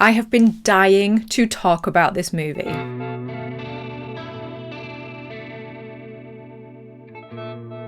I have been dying to talk about this movie.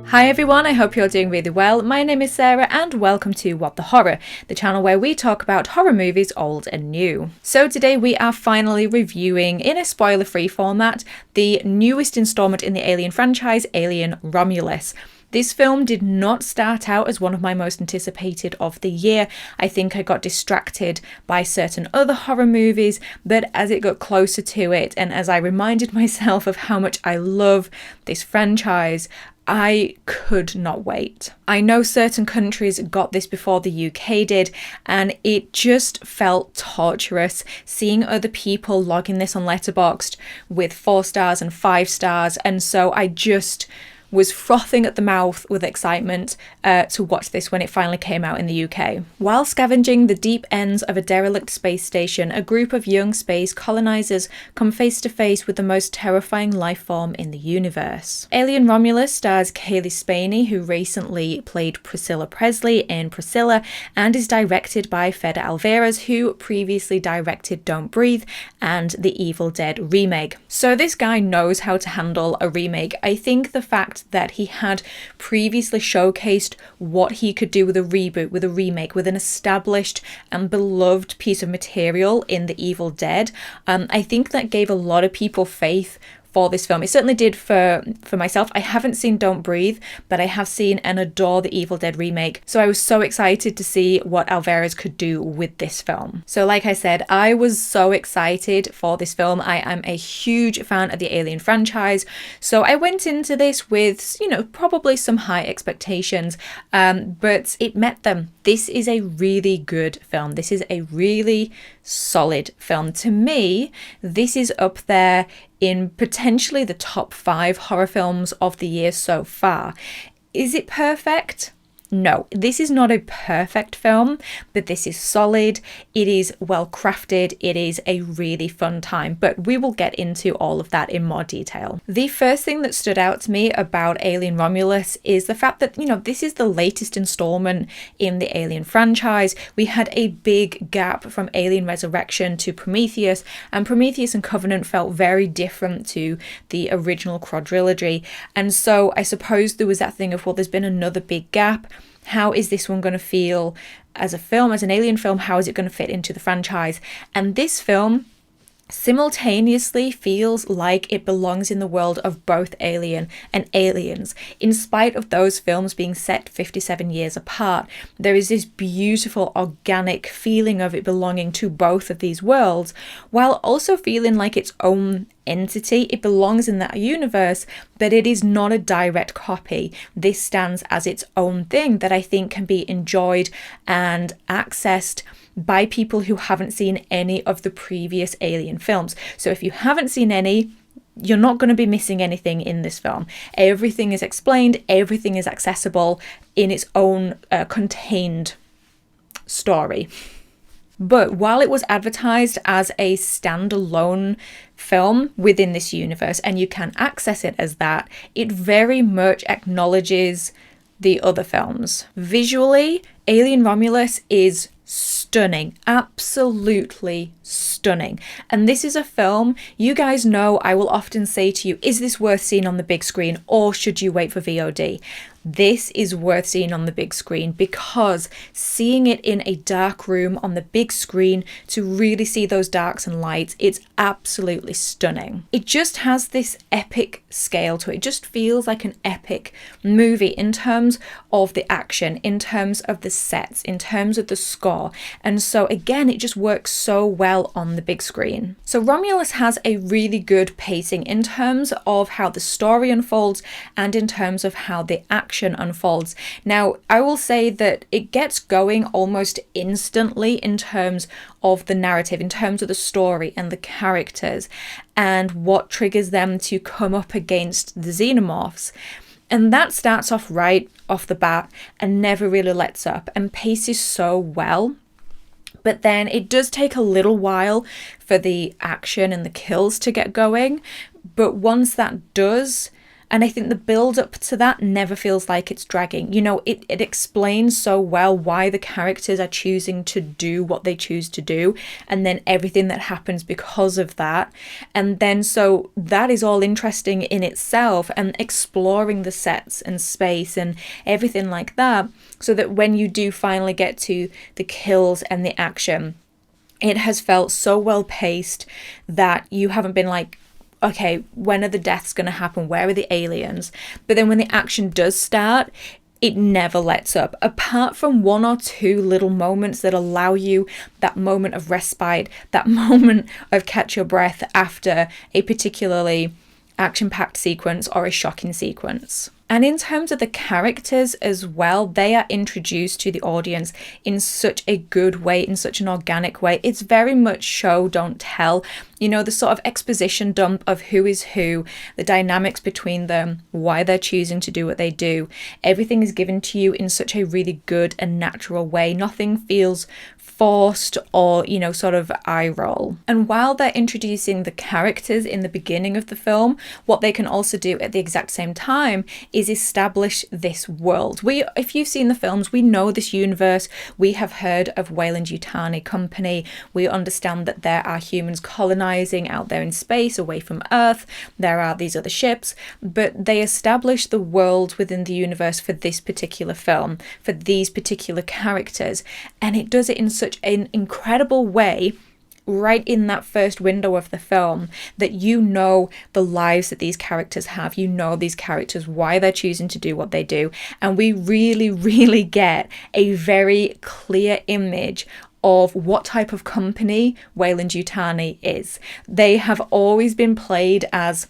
Hi everyone, I hope you're doing really well. My name is Sarah and welcome to What the Horror, the channel where we talk about horror movies old and new. So today we are finally reviewing, in a spoiler-free format, the newest installment in the Alien franchise, Alien Romulus. This film did not start out as one of my most anticipated of the year. I think I got distracted by certain other horror movies, but as it got closer to it and as I reminded myself of how much I love this franchise, I could not wait. I know certain countries got this before the UK did, and it just felt torturous seeing other people logging this on Letterboxd with 4 stars and 5 stars, and so I just was frothing at the mouth with excitement to watch this when it finally came out in the UK. While scavenging the deep ends of a derelict space station, a group of young space colonizers come face to face with the most terrifying life form in the universe. Alien Romulus stars Kaylee Spaney, who recently played Priscilla Presley in Priscilla, and is directed by Fede Alvarez, who previously directed Don't Breathe and the Evil Dead remake. So this guy knows how to handle a remake. I think the fact that he had previously showcased what he could do with a reboot, with a remake, with an established and beloved piece of material in The Evil Dead, I think that gave a lot of people faith for this film. It certainly did for myself. I haven't seen Don't Breathe, but I have seen and adore the Evil Dead remake. So I was so excited to see what Alvarez could do with this film. So like I said, I was so excited for this film. I am a huge fan of the Alien franchise. So I went into this with, probably some high expectations, but it met them. This is a really good film. This is a really solid film. To me, this is up there in potentially the top 5 horror films of the year so far. Is it perfect? No, this is not a perfect film, but this is solid. It is well crafted. It is a really fun time, but we will get into all of that in more detail. The first thing that stood out to me about Alien Romulus is the fact that, this is the latest installment in the Alien franchise. We had a big gap from Alien Resurrection to Prometheus, and Prometheus and Covenant felt very different to the original quadrilogy. And so I suppose there was that thing of, well, there's been another big gap. How is this one going to feel as a film, as an Alien film? How is it going to fit into the franchise? And this film simultaneously feels like it belongs in the world of both Alien and Aliens. In spite of those films being set 57 years apart, there is this beautiful organic feeling of it belonging to both of these worlds, while also feeling like its own entity. It belongs in that universe, but it is not a direct copy. This stands as its own thing that I think can be enjoyed and accessed by people who haven't seen any of the previous Alien films. So if you haven't seen any, you're not going to be missing anything in this film. Everything is explained, everything is accessible in its own contained story. But while it was advertised as a standalone film within this universe, and you can access it as that, it very much acknowledges the other films. Visually, Alien Romulus is stunning, absolutely stunning. And this is a film, you guys know I will often say to you, is this worth seeing on the big screen or should you wait for VOD? This is worth seeing on the big screen because seeing it in a dark room on the big screen to really see those darks and lights, it's absolutely stunning. It just has this epic scale to it. It just feels like an epic movie in terms of the action, in terms of the sets, in terms of the score. And so again, it just works so well on the big screen. So Romulus has a really good pacing in terms of how the story unfolds and in terms of how the action unfolds. Now, I will say that it gets going almost instantly in terms of the narrative, in terms of the story and the characters and what triggers them to come up against the xenomorphs. And that starts off right off the bat and never really lets up and paces so well. But then it does take a little while for the action and the kills to get going. But once that does, And I think the build up to that never feels like it's dragging. You know, it explains so well why the characters are choosing to do what they choose to do, and then everything that happens because of that. And then so that is all interesting in itself, and exploring the sets and space and everything like that, so that when you do finally get to the kills and the action, it has felt so well paced that you haven't been like, okay, when are the deaths going to happen? Where are the aliens? But then when the action does start, it never lets up, apart from one or two little moments that allow you that moment of respite, that moment of catch your breath after a particularly action-packed sequence or a shocking sequence. And in terms of the characters as well, they are introduced to the audience in such a good way, in such an organic way. It's very much show, don't tell. You know, the sort of exposition dump of who is who, the dynamics between them, why they're choosing to do what they do. Everything is given to you in such a really good and natural way. Nothing feels forced or, you know, sort of eye roll. And while they're introducing the characters in the beginning of the film, what they can also do at the exact same time is establish this world. If you've seen the films, we know this universe. We have heard of Weyland-Yutani Company. We understand that there are humans colonizing out there in space away from Earth. There are these other ships, but they establish the world within the universe for this particular film, for these particular characters, and it does it in such an incredible way right in that first window of the film, that you know the lives that these characters have, you know these characters, why they're choosing to do what they do, and we really get a very clear image of what type of company Weyland-Yutani is. They have always been played as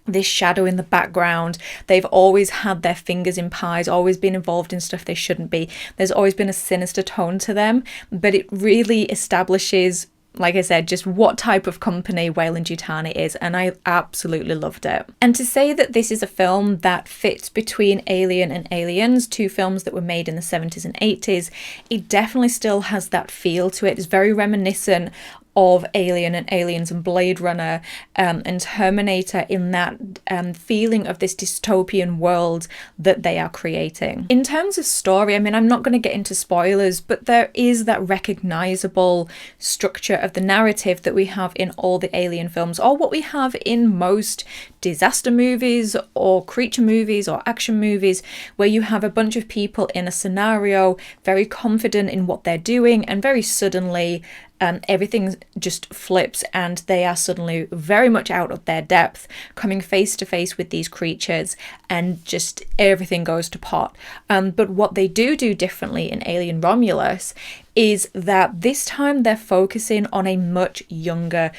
this shadow in the background. They've always had their fingers in pies, always been involved in stuff they shouldn't be. There's always been a sinister tone to them, but it really establishes, like I said, just what type of company Weyland-Yutani is, and I absolutely loved it. And to say that this is a film that fits between Alien and Aliens, two films that were made in the 70s and 80s, it definitely still has that feel to it. It's very reminiscent of Alien and Aliens and Blade Runner and Terminator, in that feeling of this dystopian world that they are creating. In terms of story, I mean, I'm not going to get into spoilers, but there is that recognizable structure of the narrative that we have in all the Alien films, or what we have in most disaster movies or creature movies or action movies, where you have a bunch of people in a scenario very confident in what they're doing, and very suddenly everything just flips and they are suddenly very much out of their depth, coming face to face with these creatures, and just everything goes to pot. But what they do differently in Alien Romulus is that this time they're focusing on a much younger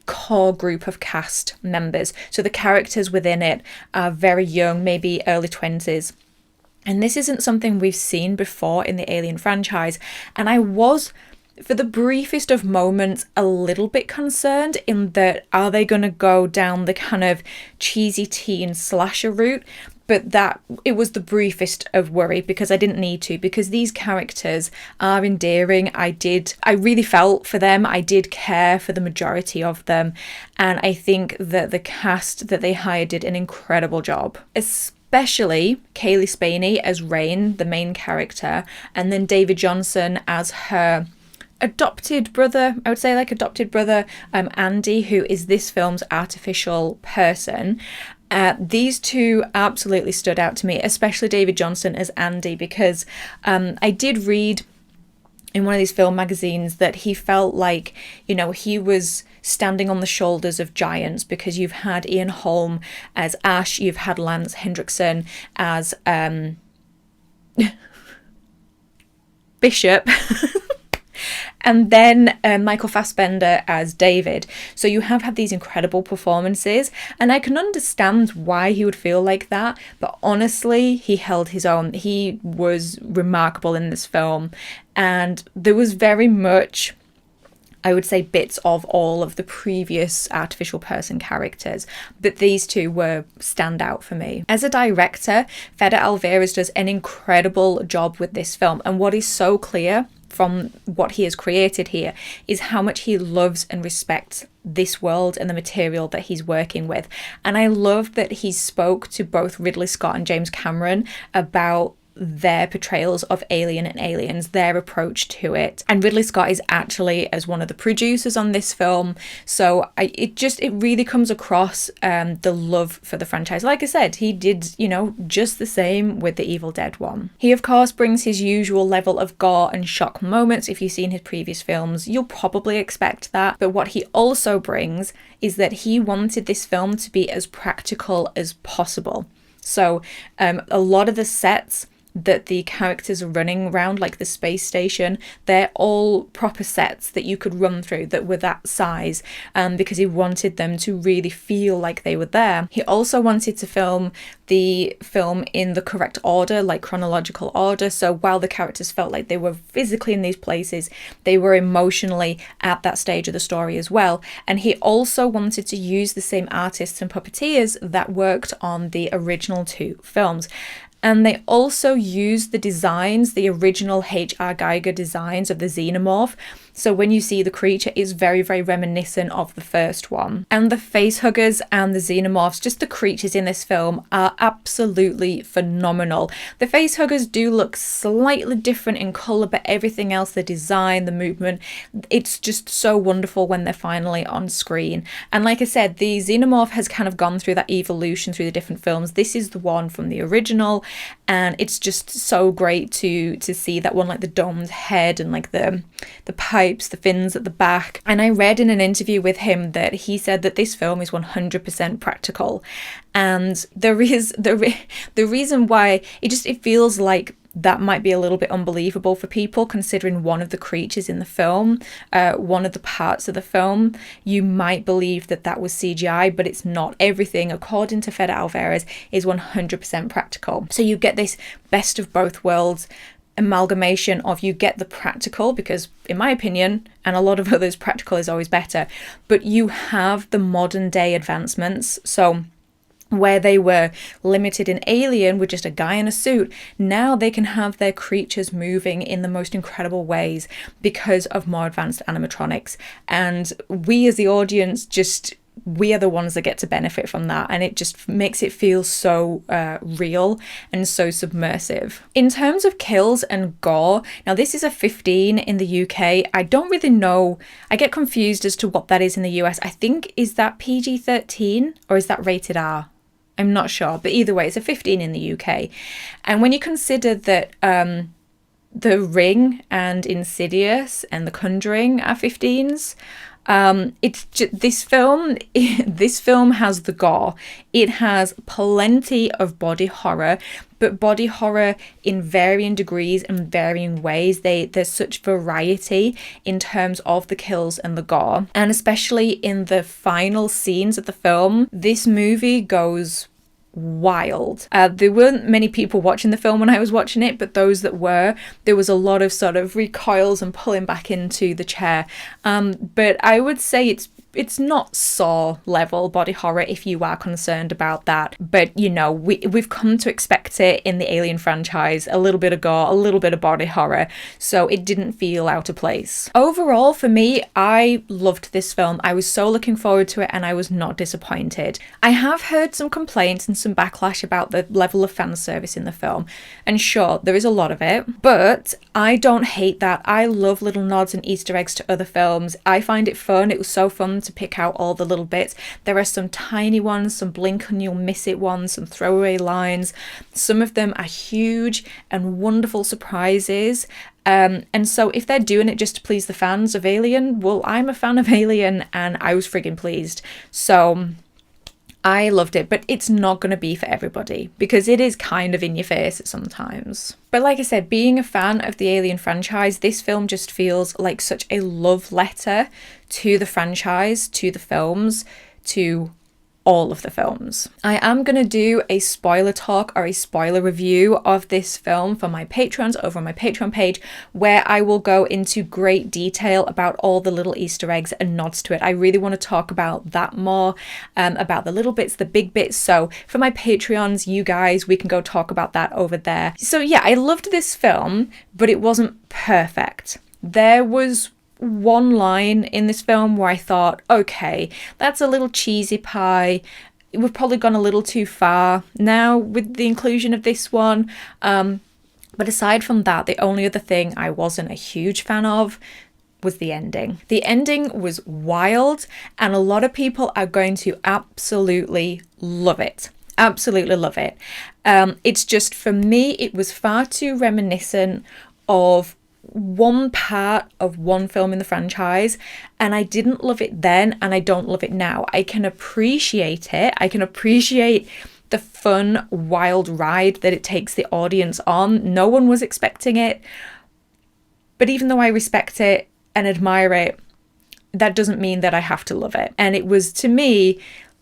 core group of cast members. So the characters within it are very young, maybe early 20s. And this isn't something we've seen before in the Alien franchise. And I was, for the briefest of moments, a little bit concerned in that, are they going to go down the kind of cheesy teen slasher route? But that, it was the briefest of worry, because I didn't need to, because these characters are endearing. I really felt for them. I did care for the majority of them. And I think that the cast that they hired did an incredible job. Especially Kaylee Spaney as Rain, the main character, and then David Johnson as her adopted brother, I would say, like adopted brother, Andy, who is this film's artificial person. These two absolutely stood out to me, especially David Johnson as Andy, because I did read in one of these film magazines that he felt like, you know, he was standing on the shoulders of giants, because you've had Ian Holm as Ash, you've had Lance Hendrickson as Bishop, and then Michael Fassbender as David. So you have had these incredible performances, and I can understand why he would feel like that, but honestly, he held his own. He was remarkable in this film, and there was very much, I would say, bits of all of the previous artificial person characters, but these two were standout for me. As a director, Fede Alvarez does an incredible job with this film, and what is so clear from what he has created here is how much he loves and respects this world and the material that he's working with. And I love that he spoke to both Ridley Scott and James Cameron about their portrayals of Alien and Aliens, their approach to it. And Ridley Scott is actually as one of the producers on this film, so it really comes across the love for the franchise. Like I said, he did, you know, just the same with the Evil Dead one. He of course brings his usual level of gore and shock moments. If you've seen his previous films, you'll probably expect that, but what he also brings is that he wanted this film to be as practical as possible. So a lot of the sets that the characters are running around, like the space station, they're all proper sets that you could run through that were that size, because he wanted them to really feel like they were there. He also wanted to film the film in the correct order, like chronological order, so while the characters felt like they were physically in these places, they were emotionally at that stage of the story as well. And he also wanted to use the same artists and puppeteers that worked on the original 2 films. And they also used the designs, the original H.R. Giger designs of the xenomorph. So when you see the creature, it's very, very reminiscent of the first one. And the facehuggers and the xenomorphs, just the creatures in this film, are absolutely phenomenal. The facehuggers do look slightly different in colour, but everything else, the design, the movement, it's just so wonderful when they're finally on screen. And like I said, the xenomorph has kind of gone through that evolution through the different films. This is the one from the original, and it's just so great to see that one, like the domed head and like the pipes, the fins at the back. And I read in an interview with him that he said that this film is 100% practical, and there is the reason why it feels like that might be a little bit unbelievable for people, considering one of the creatures in the film, one of the parts of the film, you might believe that was CGI, but it's not. Everything, according to Fede Alvarez, is 100% practical. So you get this best of both worlds amalgamation of, you get the practical, because in my opinion, and a lot of others, practical is always better, but you have the modern day advancements. So where they were limited in Alien with just a guy in a suit, now they can have their creatures moving in the most incredible ways because of more advanced animatronics. And we as the audience, we are the ones that get to benefit from that, and it just makes it feel so real and so submersive. In terms of kills and gore, now this is a 15 in the UK. I don't really know, I get confused as to what that is in the US. I think, is that PG-13 or is that rated R? I'm not sure, but either way, it's a 15 in the UK. And when you consider that The Ring and Insidious and The Conjuring are 15s, this film has the gore. It has plenty of body horror, but body horror in varying degrees and varying ways. There's such variety in terms of the kills and the gore, and especially in the final scenes of the film, this movie goes wild. There weren't many people watching the film when I was watching it, but those that were, there was a lot of sort of recoils and pulling back into the chair. But I would say it's not Saw level body horror if you are concerned about that. But, you know, we've come to expect it in the Alien franchise, a little bit of gore, a little bit of body horror, so it didn't feel out of place. Overall, for me, I loved this film. I was so looking forward to it, and I was not disappointed. I have heard some complaints and some backlash about the level of fan service in the film, and sure, there is a lot of it, but I don't hate that. I love little nods and Easter eggs to other films. I find it fun. It was so fun to pick out all the little bits. There are some tiny ones, some blink and you'll miss it ones, some throwaway lines. Some of them are huge and wonderful surprises. And so if they're doing it just to please the fans of Alien, well, I'm a fan of Alien and I was friggin' pleased. So I loved it, but it's not going to be for everybody because it is kind of in your face sometimes. But like I said, being a fan of the Alien franchise, this film just feels like such a love letter to the franchise, to the films, to all of the films. I am going to do a spoiler talk or a spoiler review of this film for my patrons over on my Patreon page, where I will go into great detail about all the little Easter eggs and nods to it. I really want to talk about that more, about the little bits, the big bits. So for my Patreons, you guys, we can go talk about that over there. So yeah, I loved this film, but it wasn't perfect. There was one line in this film where I thought, okay, that's a little cheesy pie. We've probably gone a little too far now with the inclusion of this one. But aside from that, the only other thing I wasn't a huge fan of was the ending. The ending was wild, and a lot of people are going to absolutely love it. Absolutely love it. It's just, for me, it was far too reminiscent of one part of one film in the franchise, and I didn't love it then, and I don't love it now. I can appreciate it. I can appreciate the fun, wild ride that it takes the audience on. No one was expecting it. But even though I respect it and admire it, that doesn't mean that I have to love it. And it was, to me,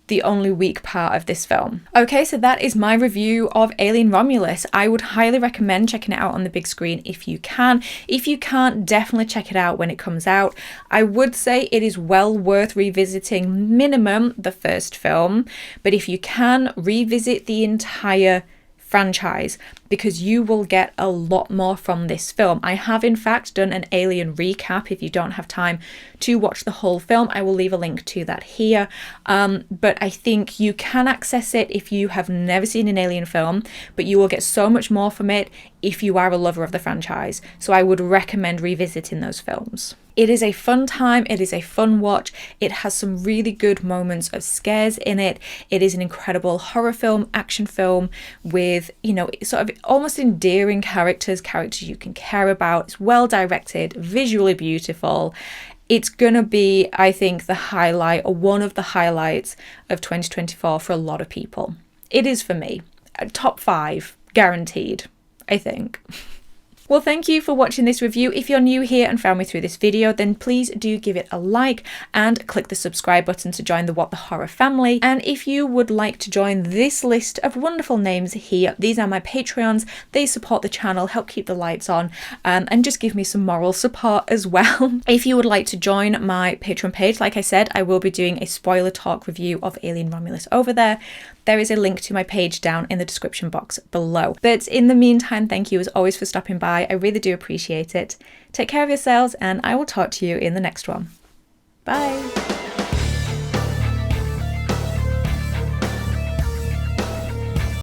the only weak part of this film. Okay, so that is my review of Alien Romulus. I would highly recommend checking it out on the big screen if you can. If you can't, definitely check it out when it comes out. I would say it is well worth revisiting minimum the first film, but if you can, revisit the entire franchise, because you will get a lot more from this film. I have in fact done an Alien recap. If you don't have time to watch the whole film, I will leave a link to that here. But I think you can access it if you have never seen an Alien film, but you will get so much more from it if you are a lover of the franchise. So I would recommend revisiting those films. It is a fun time. It is a fun watch. It has some really good moments of scares in it. It is an incredible horror film, action film with, you know, sort of almost endearing characters you can care about. It's well directed, visually beautiful. It's gonna be, I think, the highlight, or one of the highlights of 2024 for a lot of people. It is for me. Top 5, guaranteed, I think. Well, thank you for watching this review. If you're new here and found me through this video, then please do give it a like and click the subscribe button to join the What the Horror family. And if you would like to join this list of wonderful names here, these are my Patreons. They support the channel, help keep the lights on, and just give me some moral support as well. If you would like to join my Patreon page, like I said, I will be doing a spoiler talk review of Alien Romulus over there. There is a link to my page down in the description box below. But in the meantime, thank you as always for stopping by. I really do appreciate it. Take care of yourselves, and I will talk to you in the next one. Bye.